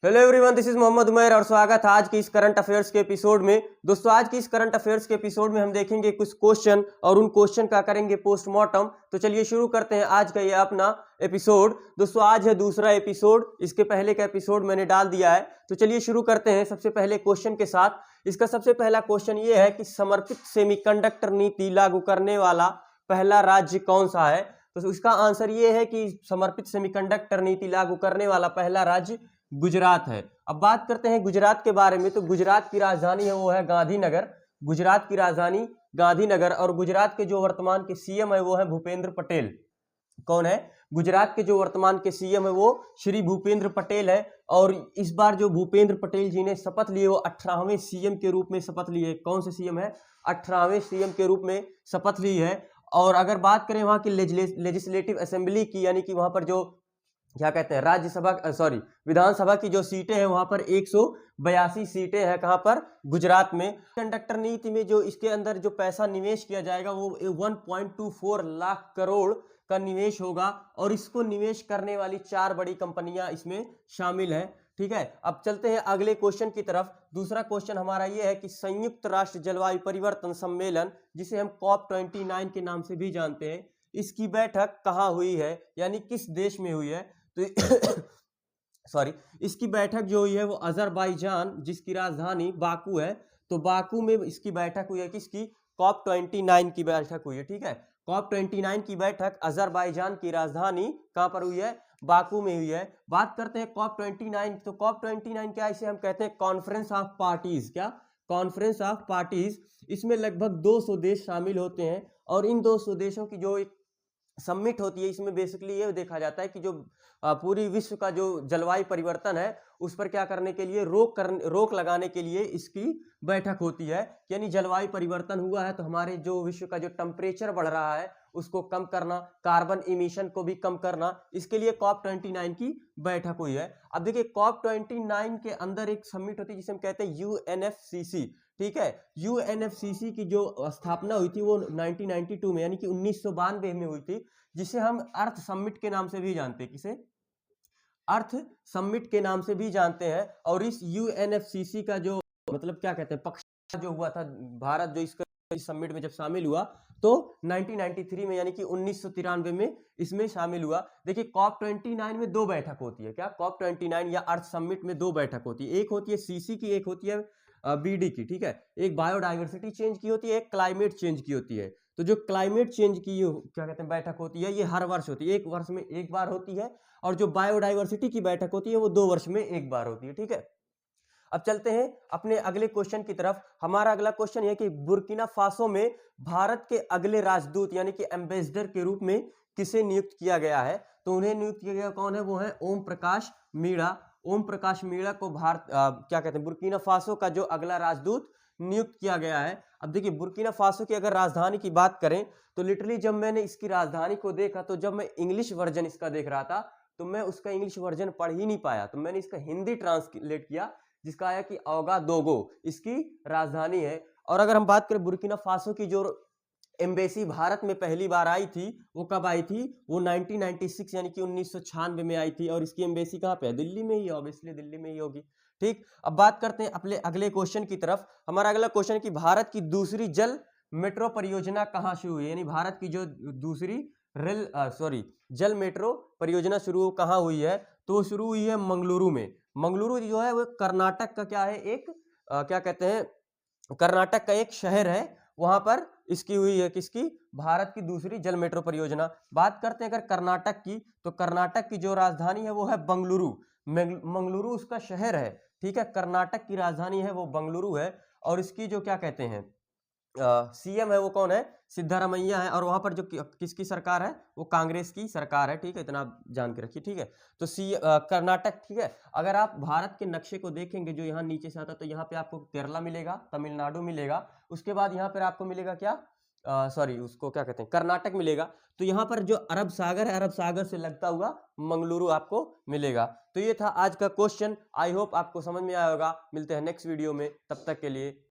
Hello everyone, this is Mohammed Umair और स्वागत है आज की इस करंट अफेयर्स के एपिसोड में। दोस्तों, आज की इस करंट अफेयर्स के एपिसोड में हम देखेंगे कुछ क्वेश्चन और उन क्वेश्चन का करेंगे पोस्टमार्टम। तो चलिए शुरू करते हैं आज का ये अपना एपिसोड। दोस्तों, आज है दूसरा एपिसोड, इसके पहले का एपिसोड मैंने डाल दिया है। तो चलिए शुरू करते हैं सबसे पहले क्वेश्चन के साथ। इसका सबसे पहला क्वेश्चन ये है कि समर्पित सेमीकंडक्टर नीति लागू करने वाला पहला राज्य कौन सा है। तो इसका आंसर ये है कि समर्पित सेमीकंडक्टर नीति लागू करने वाला पहला राज्य गुजरात है। अब बात करते हैं गुजरात के बारे में। तो गुजरात की राजधानी है वो है गांधीनगर। गुजरात की राजधानी गांधीनगर और गुजरात के जो वर्तमान के सीएम है वो है भूपेंद्र पटेल। कौन है? गुजरात के जो वर्तमान के सीएम है वो श्री भूपेंद्र पटेल है। और इस बार जो भूपेंद्र पटेल जी ने शपथ लिए वो 18वें सीएम के रूप में शपथ लिए। कौन से सीएम है? 18वें सीएम के रूप में शपथ ली है। और अगर बात करें वहां की लेजिस्लेटिव असेंबली की, यानी कि वहां पर जो क्या कहते हैं राज्यसभा विधानसभा की जो सीटें हैं वहां पर 182 सीटें हैं। कहां पर? गुजरात में। कंडक्टर नीति में जो इसके अंदर जो पैसा निवेश किया जाएगा वो 1.24 लाख करोड़ का निवेश होगा और इसको निवेश करने वाली 4 बड़ी कंपनियां इसमें शामिल हैं। ठीक है, अब चलते हैं अगले क्वेश्चन की तरफ। दूसरा क्वेश्चन हमारा ये है कि संयुक्त राष्ट्र जलवायु परिवर्तन सम्मेलन, जिसे हम COP29 के नाम से भी जानते हैं, इसकी बैठक कहाँ हुई है, यानी किस देश में हुई है? तो इसकी बैठक जो हुई है वो अजरबैजान, जिसकी राजधानी बाकू है, तो बाकू में इसकी बैठक हुई है। किसकी? COP29 की बैठक हुई है। ठीक है, COP29 की बैठक अजरबैजान की राजधानी कहां पर हुई है? बाकू में हुई है। बात करते हैं COP29। तो COP29 क्या, इसे हम कहते हैं कॉन्फ्रेंस ऑफ पार्टीज। क्या? Conference of parties. इसमें लगभग 200 देश शामिल होते हैं और इन 200 देशों की जो एक समिट होती है, इसमें बेसिकली ये देखा जाता है कि जो पूरी विश्व का जो जलवायु परिवर्तन है उस पर क्या करने के लिए, रोक लगाने के लिए इसकी बैठक होती है। यानी जलवायु परिवर्तन हुआ है तो हमारे जो विश्व का जो टेम्परेचर बढ़ रहा है उसको कम करना, कार्बन इमिशन को भी कम करना, इसके लिए COP29 की बैठक हुई है। अब देखिए COP29 के अंदर एक समिट होती है जिसे हम कहते हैं UNFCCC। ठीक है, UNFCCC की जो स्थापना हुई थी वो 1992 में, यानी कि 1992 में हुई थी, जिसे हम अर्थ समिट के नाम से भी जानते हैं। किसे? अर्थ समिट के नाम से भी जानते हैं। और इस UNFCCC का जो मतलब क्या कहते हैं पक्ष जो हुआ था, भारत जो इसका इस समिट में जब शामिल हुआ तो 1993 में, यानी कि 1993 में इसमें शामिल हुआ। देखिए COP29 में 2 बैठक होती है। क्या? COP29 या अर्थ समिट में 2 बैठक होती है। एक होती है CC की, एक होती है BD की। ठीक है, एक बायोडाइवर्सिटी चेंज की होती है, एक क्लाइमेट चेंज की होती है। तो जो क्लाइमेट चेंज की क्या कहते हैं बैठक होती है, ये हर वर्ष होती है, 1 वर्ष में 1 बार होती है। और जो बायोडाइवर्सिटी की बैठक होती है वो 2 वर्ष में 1 बार होती है। ठीक है, अब चलते हैं अपने अगले क्वेश्चन की तरफ। हमारा अगला क्वेश्चन है कि बुर्किना फासो में भारत के अगले राजदूत यानी कि एम्बेसडर के रूप में किसे नियुक्त किया गया है? तो उन्हें नियुक्त किया गया कौन है? वो है ओम प्रकाश मीणा। ओम प्रकाश मीणा को क्या कहते हैं बुर्किना फासो का जो अगला राजदूत नियुक्त किया गया है। अब देखिए बुर्किना फासो की अगर राजधानी की बात करें तो लिटरली जब मैंने इसकी राजधानी को देखा तो जब मैं इंग्लिश वर्जन इसका देख रहा था तो मैं उसका इंग्लिश वर्जन पढ़ ही नहीं पाया, तो मैंने इसका हिंदी ट्रांसलेट किया जिसका आया कि ओगादोगो इसकी राजधानी है। और अगर हम बात करें बुर्किना फासो की जो एम्बेसी भारत में पहली बार आई थी वो कब आई थी? वो 1996 यानी कि 1996 में आई थी। और इसकी एम्बेसी कहाँ पे है? दिल्ली में ही, ऑब्वियसली दिल्ली में ही होगी। ठीक, अब बात करते हैं अपने अगले क्वेश्चन की तरफ। हमारा अगला क्वेश्चन है कि भारत की दूसरी जल मेट्रो परियोजना कहाँ शुरू हुई, यानी भारत की जो दूसरी जल मेट्रो परियोजना शुरू कहाँ हुई है? तो शुरू हुई है मंगलुरु में। मंगलुरु जो है वो कर्नाटक का क्या है, एक क्या कहते हैं कर्नाटक का एक शहर है, वहां पर इसकी हुई है। किसकी? भारत की दूसरी जल मेट्रो परियोजना। बात करते हैं अगर कर्नाटक की, तो कर्नाटक की जो राजधानी है वो है बंगलुरु। मंगलुरु उसका शहर है। ठीक है, कर्नाटक की राजधानी है वो बंगलुरु है। और इसकी जो क्या कहते हैं सीएम है वो कौन है? सिद्धारमैया है। और वहां पर जो किसकी सरकार है? वो कांग्रेस की सरकार है। ठीक है, इतना आप जान के रखिए। ठीक है, तो कर्नाटक। ठीक है, अगर आप भारत के नक्शे को देखेंगे जो यहाँ नीचे से आता है तो यहाँ पे आपको केरला मिलेगा, तमिलनाडु मिलेगा, उसके बाद यहाँ पर आपको मिलेगा क्या, उसको क्या कहते हैं, कर्नाटक मिलेगा। तो यहाँ पर जो अरब सागर है, अरब सागर से लगता हुआ मंगलुरु आपको मिलेगा। तो ये था आज का क्वेश्चन। आई होप आपको समझ में आया होगा। मिलते हैं नेक्स्ट वीडियो में, तब तक के लिए